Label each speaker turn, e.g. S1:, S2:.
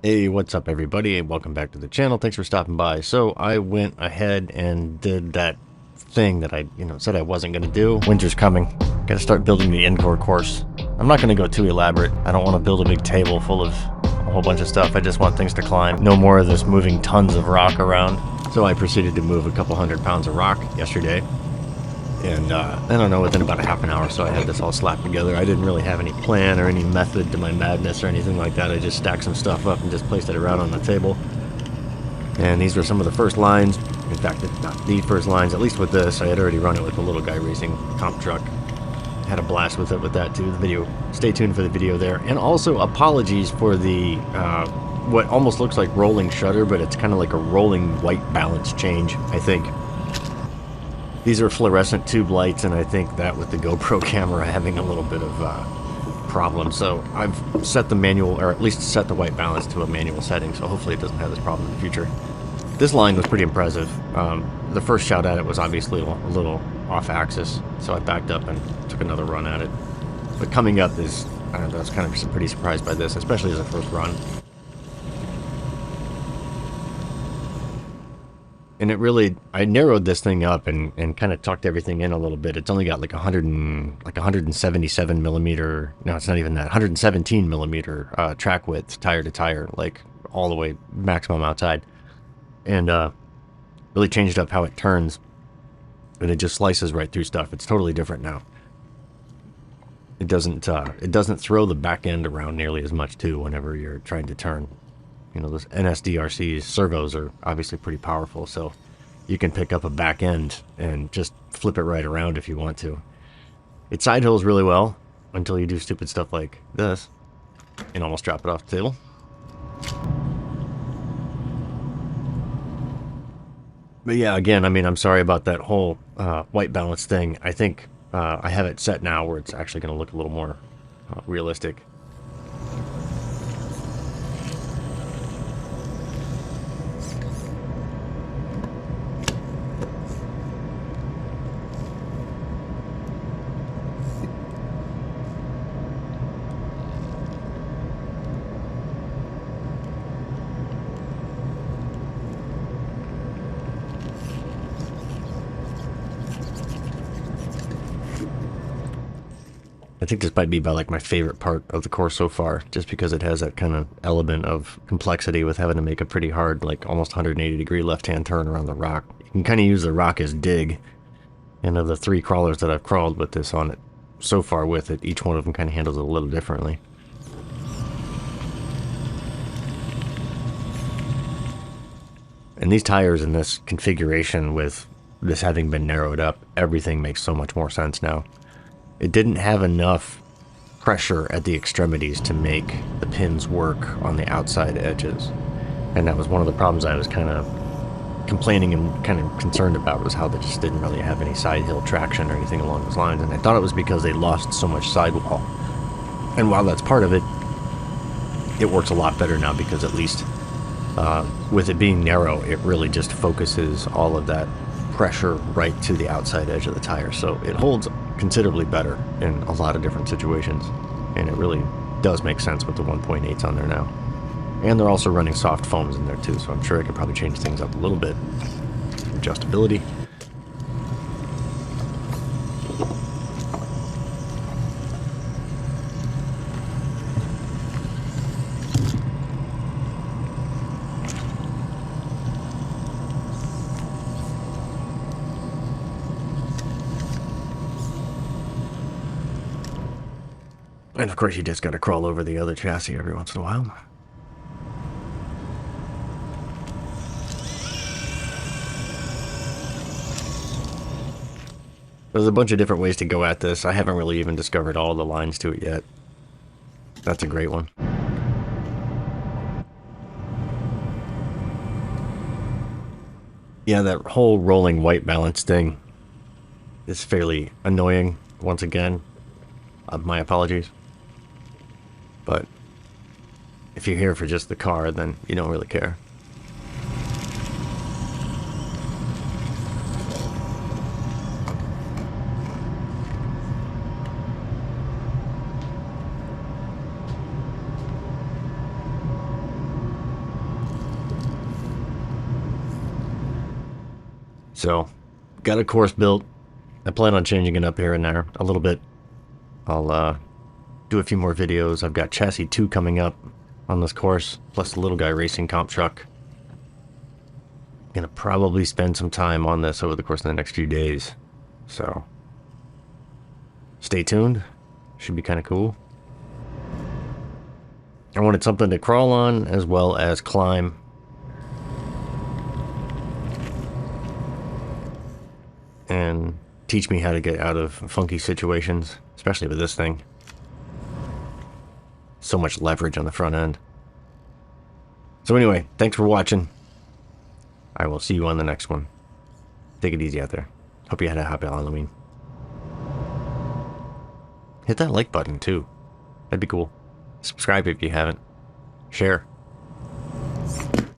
S1: Hey, what's up everybody, and welcome back to the channel. Thanks for stopping by. So I went ahead and did that thing that I, said I wasn't going to do. Winter's coming. Got to start building the indoor course. I'm not going to go too elaborate. I don't want to build a big table full of a whole bunch of stuff. I just want things to climb. No more of this moving tons of rock around. So I proceeded to move a couple 100 pounds of rock yesterday. And I don't know, within about a half an hour, so I had this all slapped together. I didn't really have any plan or any method to my madness or anything like that. I just stacked some stuff up and just placed it around on the table. And these were some of the first lines. In fact, not the first lines, at least with this. I had already run it with the little guy racing comp truck. Had a blast with it with that too. The video, stay tuned for the video there. And also apologies for the what almost looks like rolling shutter, but it's kind of like a rolling white balance change, I think. These are fluorescent tube lights, and I think that with the GoPro camera having a little bit of problem. So I've set the manual, or at least set the white balance to a manual setting, so hopefully it doesn't have this problem in the future. This line was pretty impressive. The first shot at it was obviously a little off axis, so I backed up and took another run at it. But coming up is, I don't know, I was kind of pretty surprised by this, especially as a first run. And it really, I narrowed this thing up and kind of tucked everything in a little bit. It's only got like 177 millimeter, no, it's not even that, 117 millimeter track width, tire to tire, like all the way maximum outside. And really changed up how it turns. And it just slices right through stuff. It's totally different now. It doesn't throw the back end around nearly as much too whenever you're trying to turn. You know, those NSDRC servos are obviously pretty powerful, so you can pick up a back end and just flip it right around if you want to. It side hills really well until you do stupid stuff like this and almost drop it off the table. But yeah, again, I mean, I'm sorry about that whole white balance thing. I think I have it set now where it's actually going to look a little more realistic. I think this might be about like my favorite part of the course so far, just because it has that kind of element of complexity with having to make a pretty hard, like almost 180-degree left-hand turn around the rock. You can kind of use the rock as dig, and of the 3 crawlers that I've crawled with this on it so far with it, each one of them kind of handles it a little differently. And these tires in this configuration, with this having been narrowed up, everything makes so much more sense now. It didn't have enough pressure at the extremities to make the pins work on the outside edges. And that was one of the problems I was kind of complaining and kind of concerned about, was how they just didn't really have any side hill traction or anything along those lines. And I thought it was because they lost so much sidewall. And while that's part of it, it works a lot better now, because at least with it being narrow, it really just focuses all of that pressure right to the outside edge of the tire. So it holds considerably better in a lot of different situations, and it really does make sense with the 1.8s on there now. And they're also running soft foams in there too, so I'm sure I could probably change things up a little bit. Adjustability. And of course, you just got to crawl over the other chassis every once in a while. There's a bunch of different ways to go at this. I haven't really even discovered all the lines to it yet. That's a great one. Yeah, that whole rolling white balance thing is fairly annoying, once again. My apologies. But if you're here for just the car, then you don't really care. So, got a course built. I plan on changing it up here and there a little bit. I'll do a few more videos. I've got Chassis 2 coming up on this course, plus the little guy racing comp truck. Gonna probably spend some time on this over the course of the next few days. So, stay tuned. Should be kind of cool. I wanted something to crawl on as well as climb. And teach me how to get out of funky situations, especially with this thing. So much leverage on the front end. So anyway, thanks for watching. I will see you on the next one. Take it easy out there. Hope you had a happy Halloween. Hit that like button too. That'd be cool. Subscribe if you haven't. Share.